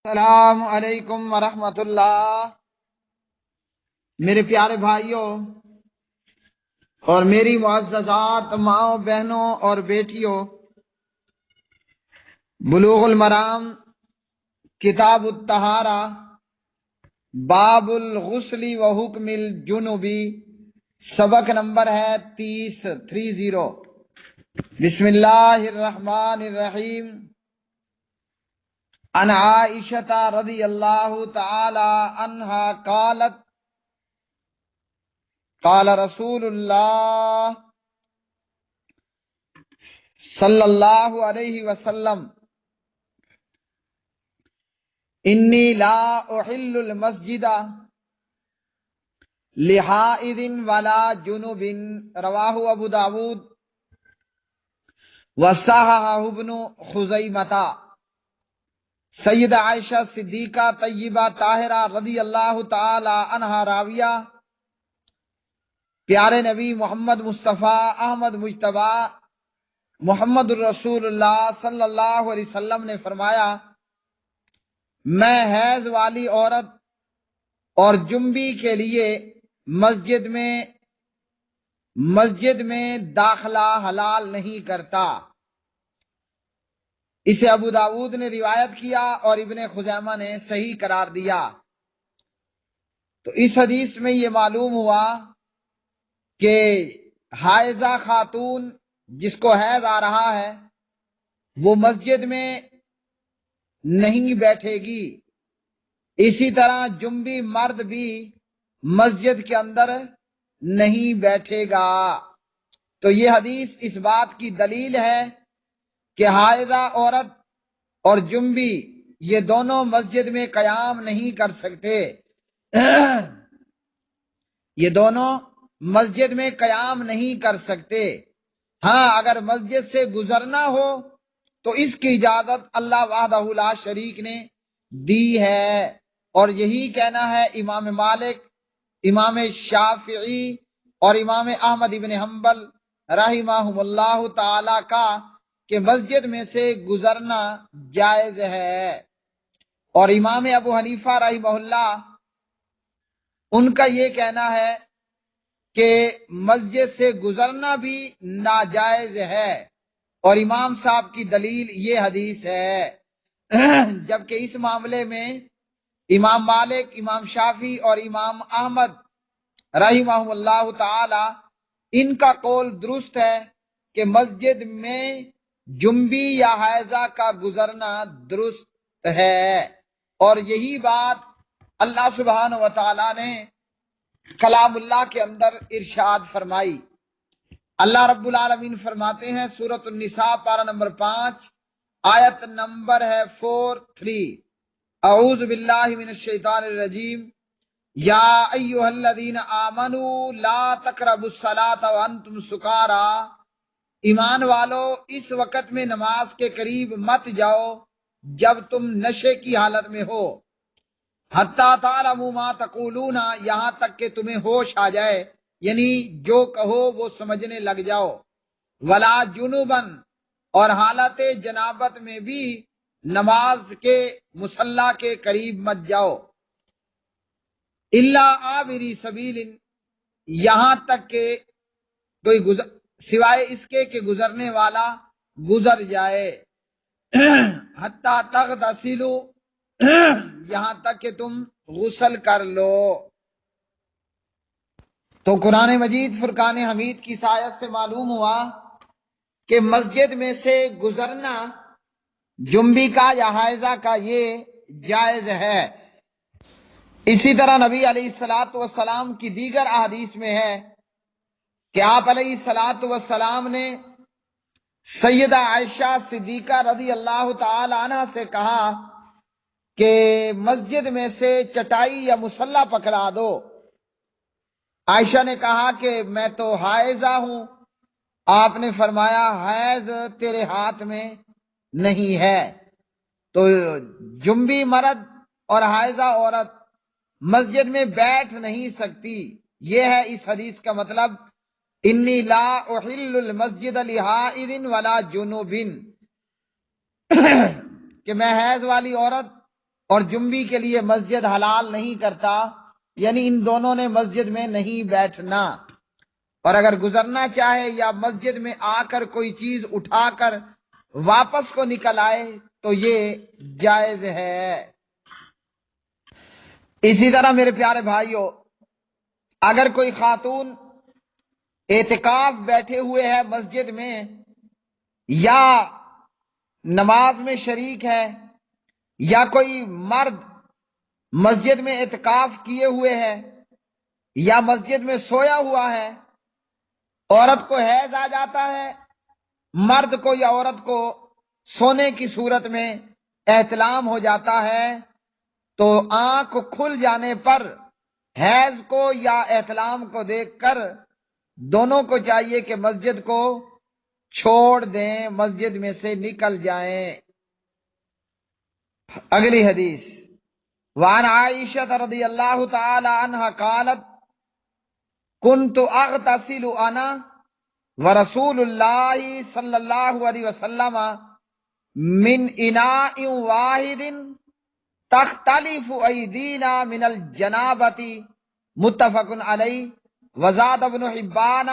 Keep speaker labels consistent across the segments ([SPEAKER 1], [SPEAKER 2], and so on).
[SPEAKER 1] السلام علیکم ورحمۃ اللہ۔ میرے پیارے بھائیوں اور میری معززات ماؤں بہنوں اور بیٹیوں، بلوغ المرام کتاب الطہارہ باب الغسل و حکم الجنوبی، سبق نمبر ہے 30۔ بسم اللہ الرحمن الرحیم۔ عن عائشہ رضی اللہ تعالی عنہا قالت قال رسول اللہ صلی اللہ علیہ وسلم انی لا احل المسجد لحائض ولا جنوب، رواہ ابو داود وصححہ ابن خزیمہ۔ سیدہ عائشہ صدیقہ طیبہ طاہرہ رضی اللہ تعالی عنہا راویہ، پیارے نبی محمد مصطفیٰ احمد مجتبیٰ محمد الرسول اللہ صلی اللہ علیہ وسلم نے فرمایا، میں حیض والی عورت اور جنبی کے لیے مسجد میں داخلہ حلال نہیں کرتا۔ اسے ابو داود نے روایت کیا اور ابن خزیمہ نے صحیح قرار دیا۔ تو اس حدیث میں یہ معلوم ہوا کہ حائضہ خاتون جس کو حیض آ رہا ہے وہ مسجد میں نہیں بیٹھے گی، اسی طرح جنبی مرد بھی مسجد کے اندر نہیں بیٹھے گا۔ تو یہ حدیث اس بات کی دلیل ہے کہ حائضہ عورت اور جنبی یہ دونوں مسجد میں قیام نہیں کر سکتے، یہ دونوں مسجد میں قیام نہیں کر سکتے۔ ہاں، اگر مسجد سے گزرنا ہو تو اس کی اجازت اللہ وحدہ لا شریک نے دی ہے، اور یہی کہنا ہے امام مالک، امام شافعی اور امام احمد ابن حنبل رحمہم اللہ تعالی کا کہ مسجد میں سے گزرنا جائز ہے۔ اور امام ابو حنیفہ رحمہ اللہ ان کا یہ کہنا ہے کہ مسجد سے گزرنا بھی ناجائز ہے، اور امام صاحب کی دلیل یہ حدیث ہے، جبکہ اس معاملے میں امام مالک، امام شافعی اور امام احمد رحمہ اللہ تعالی ان کا قول درست ہے کہ مسجد میں جنبی یا حائضہ کا گزرنا درست ہے، اور یہی بات اللہ سبحانہ و تعالی نے کلام اللہ کے اندر ارشاد فرمائی۔ اللہ رب العالمین فرماتے ہیں سورۃ النساء پارہ نمبر 5 آیت نمبر ہے 43، اعوذ باللہ من الشیطان الرجیم، یا ایہا الذین آمنوا لا تقربوا الصلاۃ وانتم سکارا، ایمان والو اس وقت میں نماز کے قریب مت جاؤ جب تم نشے کی حالت میں ہو، حتیٰ تعلموا ما تقولون، یہاں تک کہ تمہیں ہوش آ جائے، یعنی جو کہو وہ سمجھنے لگ جاؤ، ولا جنوباً، اور حالت جنابت میں بھی نماز کے مصلی کے قریب مت جاؤ، الا عابری سبیل، یہاں تک کہ کوئی سوائے اس کے کہ گزرنے والا گزر جائے، حتیٰ تغتسلوا، یہاں تک کہ تم غسل کر لو۔ تو قرآن مجید فرقان حمید کی آیت سے معلوم ہوا کہ مسجد میں سے گزرنا جنبی کا یا حائضہ کا یہ جائز ہے۔ اسی طرح نبی علیہ الصلاۃ والسلام کی دیگر احادیث میں ہے کہ آپ علیہ الصلاۃ والسلام نے سیدہ عائشہ صدیقہ رضی اللہ تعالی عنہ سے کہا کہ مسجد میں سے چٹائی یا مصلی پکڑا دو۔ عائشہ نے کہا کہ میں تو حائضہ ہوں، آپ نے فرمایا حیض تیرے ہاتھ میں نہیں ہے۔ تو جنبی مرد اور حائضہ عورت مسجد میں بیٹھ نہیں سکتی، یہ ہے اس حدیث کا مطلب، انی لا احل المسجد لحائض ولا جنوب، کہ میں حیض والی عورت اور جنبی کے لیے مسجد حلال نہیں کرتا، یعنی ان دونوں نے مسجد میں نہیں بیٹھنا۔ اور اگر گزرنا چاہے یا مسجد میں آ کر کوئی چیز اٹھا کر واپس کو نکل آئے تو یہ جائز ہے۔ اسی طرح میرے پیارے بھائیوں، اگر کوئی خاتون اعتکاف بیٹھے ہوئے ہے مسجد میں یا نماز میں شریک ہے، یا کوئی مرد مسجد میں اعتکاف کیے ہوئے ہے یا مسجد میں سویا ہوا ہے، عورت کو حیض آ جاتا ہے، مرد کو یا عورت کو سونے کی صورت میں احتلام ہو جاتا ہے، تو آنکھ کھل جانے پر حیض کو یا احتلام کو دیکھ کر دونوں کو چاہیے کہ مسجد کو چھوڑ دیں، مسجد میں سے نکل جائیں۔ اگلی حدیث، وعن عائشہ رضی اللہ تعالی عنہ قالت کنت اغتسل انا ورسول اللہ صلی اللہ علیہ وسلم من اناء واحد تختلف ایدینا من الجنابۃ، متفق علیہ، وزاد ابن حبان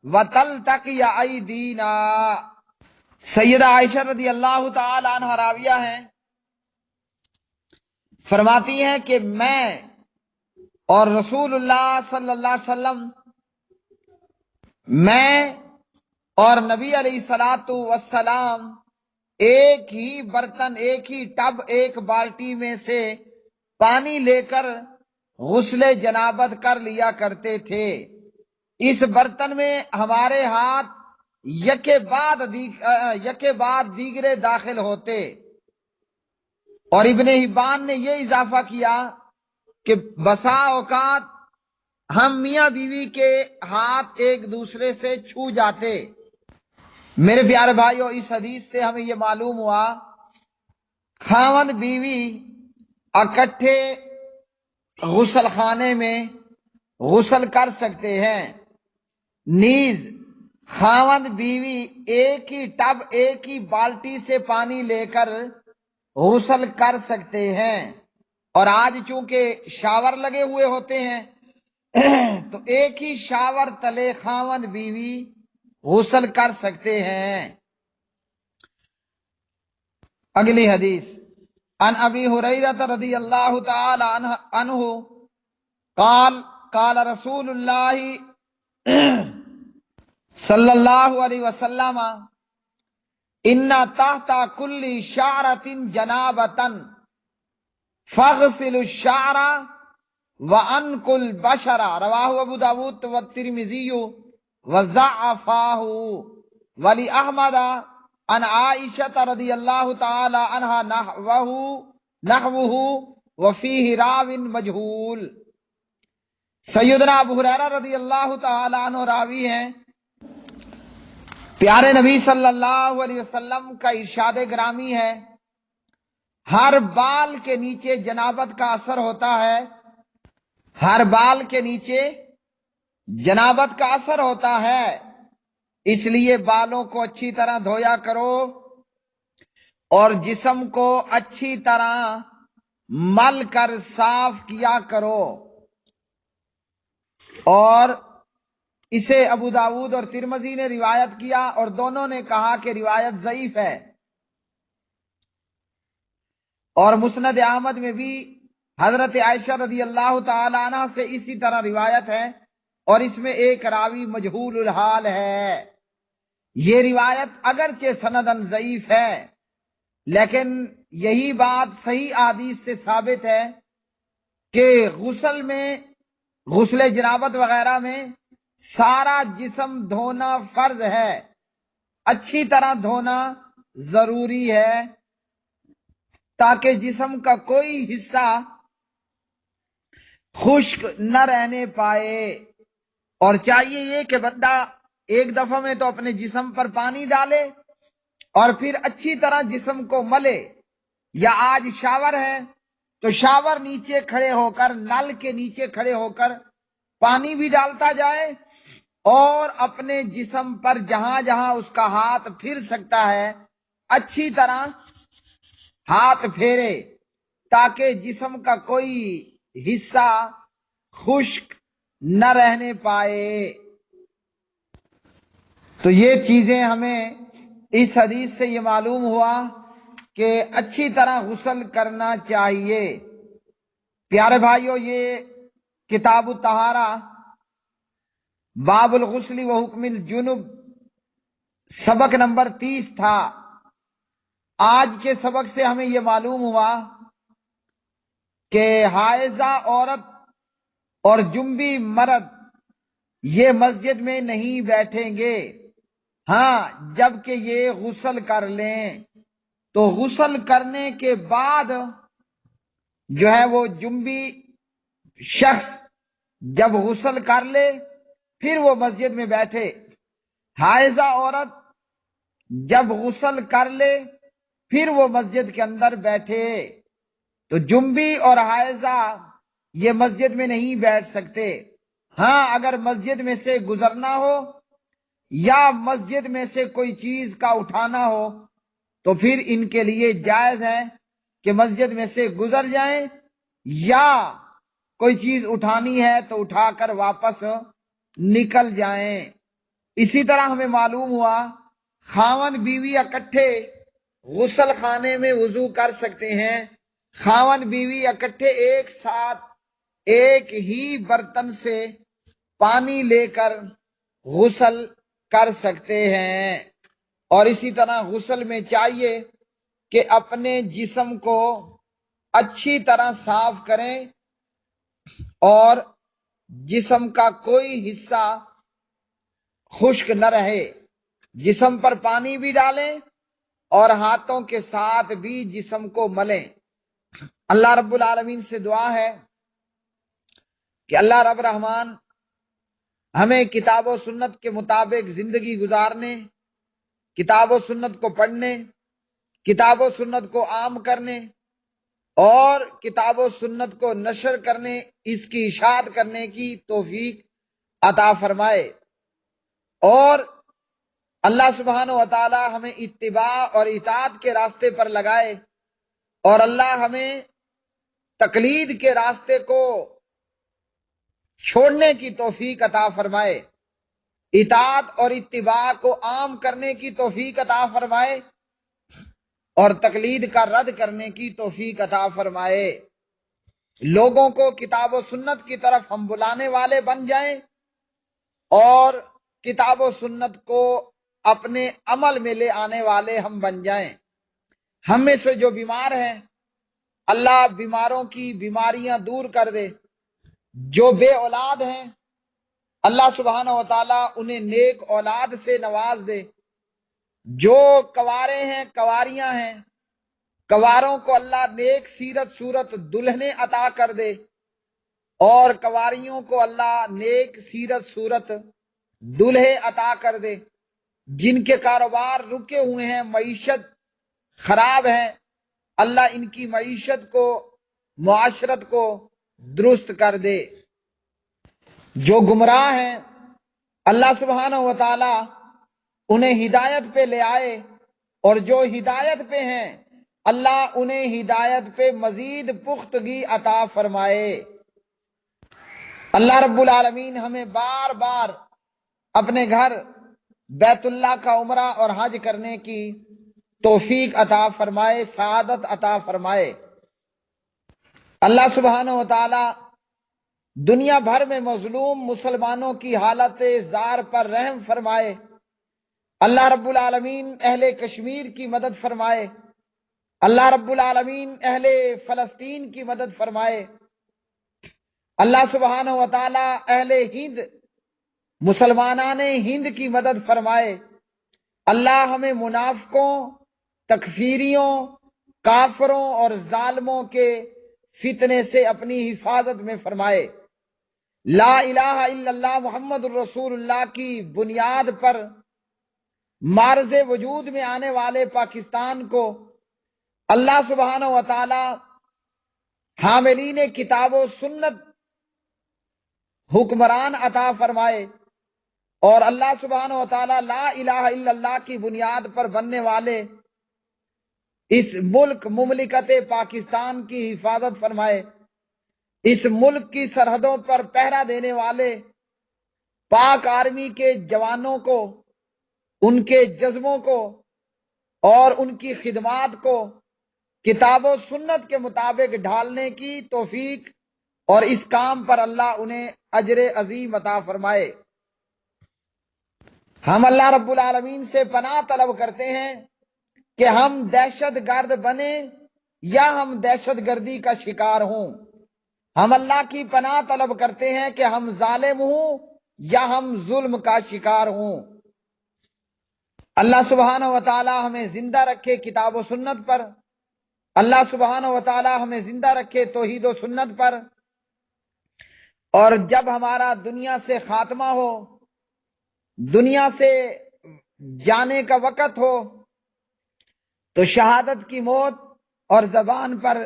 [SPEAKER 1] وتلتقی ایدینا۔ سیدہ عائشہ رضی اللہ تعالی عنہ راویہ ہیں، فرماتی ہیں کہ میں اور رسول اللہ صلی اللہ علیہ وسلم، میں اور نبی علیہ الصلوۃ والسلام ایک ہی برتن، ایک ہی ٹب، ایک بالٹی میں سے پانی لے کر غسل جنابت کر لیا کرتے تھے۔ اس برتن میں ہمارے ہاتھ یکے بعد دیگرے داخل ہوتے۔ اور ابن حبان نے یہ اضافہ کیا کہ بسا اوقات ہم میاں بیوی کے ہاتھ ایک دوسرے سے چھو جاتے۔ میرے پیارے بھائیوں، اس حدیث سے ہمیں یہ معلوم ہوا خاوند بیوی اکٹھے غسل خانے میں غسل کر سکتے ہیں، نیز خاوند بیوی ایک ہی ٹب، ایک ہی بالٹی سے پانی لے کر غسل کر سکتے ہیں۔ اور آج چونکہ شاور لگے ہوئے ہوتے ہیں تو ایک ہی شاور تلے خاوند بیوی غسل کر سکتے ہیں۔ اگلی حدیث، عن ابی ہریرہ رضی اللہ تعالی عنہ قال قال رسول اللہ صلی اللہ علیہ وسلم ان تحت کل شعرۃ جنابۃ فاغسلوا الشعر وانقوا البشر، رواہ ابو داود والترمذی وضعفاہ، ولی احمد عن عائشہ رضی اللہ تعالی عنہا نحوہ وفیہ راو مجہول۔ سیدنا ابو ہریرہ رضی اللہ تعالی عنہ راوی ہیں، پیارے نبی صلی اللہ علیہ وسلم کا ارشاد گرامی ہے، ہر بال کے نیچے جنابت کا اثر ہوتا ہے، ہر بال کے نیچے جنابت کا اثر ہوتا ہے، اس لیے بالوں کو اچھی طرح دھویا کرو اور جسم کو اچھی طرح مل کر صاف کیا کرو۔ اور اسے ابو داود اور ترمذی نے روایت کیا اور دونوں نے کہا کہ روایت ضعیف ہے۔ اور مسند احمد میں بھی حضرت عائشہ رضی اللہ تعالی عنہ سے اسی طرح روایت ہے، اور اس میں ایک راوی مجہول الحال ہے۔ یہ روایت اگرچہ سندن ضعیف ہے، لیکن یہی بات صحیح احادیث سے ثابت ہے کہ غسل میں، غسل جنابت وغیرہ میں سارا جسم دھونا فرض ہے، اچھی طرح دھونا ضروری ہے تاکہ جسم کا کوئی حصہ خشک نہ رہنے پائے۔ اور چاہیے یہ کہ بندہ ایک دفعہ میں تو اپنے جسم پر پانی ڈالے اور پھر اچھی طرح جسم کو ملے، یا آج شاور ہے تو شاور نیچے کھڑے ہو کر، نل کے نیچے کھڑے ہو کر پانی بھی ڈالتا جائے اور اپنے جسم پر جہاں جہاں اس کا ہاتھ پھر سکتا ہے اچھی طرح ہاتھ پھیرے تاکہ جسم کا کوئی حصہ خشک نہ رہنے پائے۔ تو یہ چیزیں ہمیں اس حدیث سے یہ معلوم ہوا کہ اچھی طرح غسل کرنا چاہیے۔ پیارے بھائیو، یہ کتاب الطہارہ باب الغسل و حکم الجنب سبق نمبر 30 تھا۔ آج کے سبق سے ہمیں یہ معلوم ہوا کہ حائضہ عورت اور جنبی مرد یہ مسجد میں نہیں بیٹھیں گے، ہاں جب کہ یہ غسل کر لیں۔ تو غسل کرنے کے بعد جو ہے وہ جنبی شخص جب غسل کر لے پھر وہ مسجد میں بیٹھے۔ حائضہ عورت جب غسل کر لے پھر وہ مسجد کے اندر بیٹھے۔ تو جنبی اور حائضہ یہ مسجد میں نہیں بیٹھ سکتے۔ ہاں اگر مسجد میں سے گزرنا ہو یا مسجد میں سے کوئی چیز کا اٹھانا ہو تو پھر ان کے لیے جائز ہے کہ مسجد میں سے گزر جائیں، یا کوئی چیز اٹھانی ہے تو اٹھا کر واپس نکل جائیں۔ اسی طرح ہمیں معلوم ہوا خاوند بیوی اکٹھے غسل خانے میں وضو کر سکتے ہیں۔ خاوند بیوی اکٹھے ایک ساتھ ایک ہی برتن سے پانی لے کر غسل کر سکتے ہیں۔ اور اسی طرح غسل میں چاہیے کہ اپنے جسم کو اچھی طرح صاف کریں اور جسم کا کوئی حصہ خشک نہ رہے۔ جسم پر پانی بھی ڈالیں اور ہاتھوں کے ساتھ بھی جسم کو ملیں۔ اللہ رب العالمین سے دعا ہے کہ اللہ رب رحمان ہمیں کتاب و سنت کے مطابق زندگی گزارنے، کتاب و سنت کو پڑھنے، کتاب و سنت کو عام کرنے اور کتاب و سنت کو نشر کرنے، اس کی اشاعت کرنے کی توفیق عطا فرمائے، اور اللہ سبحانہ و تعالی ہمیں اتباع اور اطاعت کے راستے پر لگائے، اور اللہ ہمیں تقلید کے راستے کو چھوڑنے کی توفیق عطا فرمائے، اطاعت اور اتباع کو عام کرنے کی توفیق عطا فرمائے اور تقلید کا رد کرنے کی توفیق عطا فرمائے۔ لوگوں کو کتاب و سنت کی طرف ہم بلانے والے بن جائیں اور کتاب و سنت کو اپنے عمل میں لے آنے والے ہم بن جائیں۔ ہم میں سے جو بیمار ہیں اللہ بیماروں کی بیماریاں دور کر دے، جو بے اولاد ہیں اللہ سبحانہ و تعالیٰ انہیں نیک اولاد سے نواز دے، جو کوارے ہیں کواریاں ہیں کواروں کو اللہ نیک سیرت صورت دلہنیں عطا کر دے، اور کواریوں کو اللہ نیک سیرت صورت دلہے عطا کر دے۔ جن کے کاروبار رکے ہوئے ہیں، معیشت خراب ہے، اللہ ان کی معیشت کو معاشرت کو درست کر دے۔ جو گمراہ ہیں اللہ سبحانہ و تعالی انہیں ہدایت پہ لے آئے، اور جو ہدایت پہ ہیں اللہ انہیں ہدایت پہ مزید پختگی عطا فرمائے۔ اللہ رب العالمین ہمیں بار بار اپنے گھر بیت اللہ کا عمرہ اور حج کرنے کی توفیق عطا فرمائے، سعادت عطا فرمائے۔ اللہ سبحانہ و تعالی دنیا بھر میں مظلوم مسلمانوں کی حالت زار پر رحم فرمائے۔ اللہ رب العالمین اہل کشمیر کی مدد فرمائے۔ اللہ رب العالمین اہل فلسطین کی مدد فرمائے۔ اللہ سبحانہ و تعالی اہل ہند مسلمانان ہند کی مدد فرمائے۔ اللہ ہمیں منافقوں، تکفیریوں، کافروں اور ظالموں کے فتنے سے اپنی حفاظت میں فرمائے۔ لا الہ الا اللہ محمد الرسول اللہ کی بنیاد پر معرض وجود میں آنے والے پاکستان کو اللہ سبحانہ و تعالی حاملین کتاب و سنت حکمران عطا فرمائے، اور اللہ سبحانہ و تعالی لا الہ الا اللہ کی بنیاد پر بننے والے اس ملک مملکت پاکستان کی حفاظت فرمائے، اس ملک کی سرحدوں پر پہرا دینے والے پاک آرمی کے جوانوں کو، ان کے جذبوں کو اور ان کی خدمات کو کتاب و سنت کے مطابق ڈھالنے کی توفیق اور اس کام پر اللہ انہیں اجر عظیم عطا فرمائے۔ ہم اللہ رب العالمین سے پناہ طلب کرتے ہیں کہ ہم دہشت گرد بنے یا ہم دہشت گردی کا شکار ہوں۔ ہم اللہ کی پناہ طلب کرتے ہیں کہ ہم ظالم ہوں یا ہم ظلم کا شکار ہوں۔ اللہ سبحانہ و تعالی ہمیں زندہ رکھے کتاب و سنت پر، اللہ سبحانہ و تعالی ہمیں زندہ رکھے توحید و سنت پر، اور جب ہمارا دنیا سے خاتمہ ہو، دنیا سے جانے کا وقت ہو، تو شہادت کی موت اور زبان پر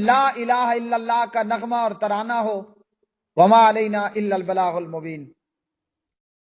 [SPEAKER 1] لا الہ الا اللہ کا نغمہ اور ترانہ ہو۔ وما علینا الا البلاغ المبین۔